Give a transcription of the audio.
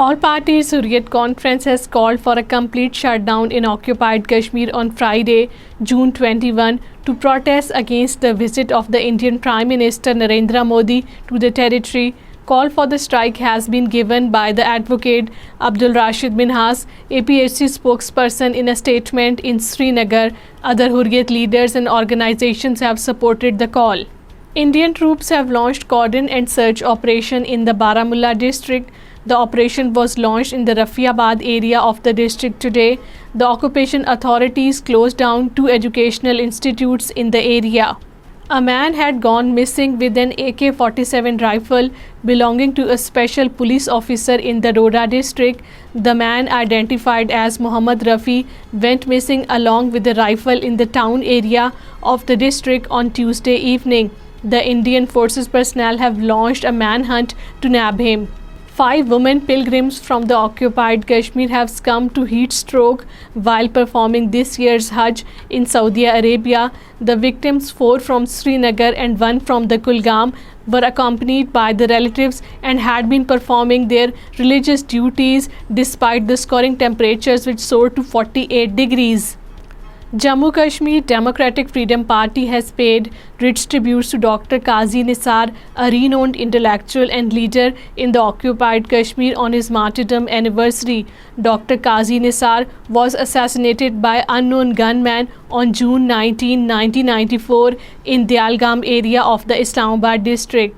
All parties Hurriyat Conference has called for a complete shutdown in occupied Kashmir on Friday, June 21, to protest against the visit of the Indian Prime Minister Narendra Modi to the territory. Call for the strike has been given by the advocate Abdul Rashid Minhas, APHC spokesperson, in a statement in Srinagar. Other Hurriyat leaders and organizations have supported the call. Indian troops have launched cordon and search operation in the Baramulla district. The operation was launched in the Rafiabad area of the district today. The occupation authorities closed down 2 educational institutes in the area. A man had gone missing with an AK-47 rifle belonging to a special police officer in the Doda district. The man, identified as Muhammad Rafi, went missing along with the rifle in the town area of the district on Tuesday evening. The Indian Forces personnel have launched a manhunt to nab him. 5 women pilgrims from the occupied Kashmir have succumbed to heat stroke while performing this year's Hajj in Saudi Arabia. The victims, 4 from Srinagar and 1 from the Kulgam, were accompanied by the relatives and had been performing their religious duties despite the scorching temperatures which soared to 48 degrees. Jammu Kashmir Democratic Freedom Party has paid rich tributes to Dr. Qazi Nisar, a renowned intellectual and leader in the occupied Kashmir, on his martyrdom anniversary. Dr. Qazi Nisar was assassinated by unknown gunmen on June 19, 1994 in Dialgam area of the Islamabad district.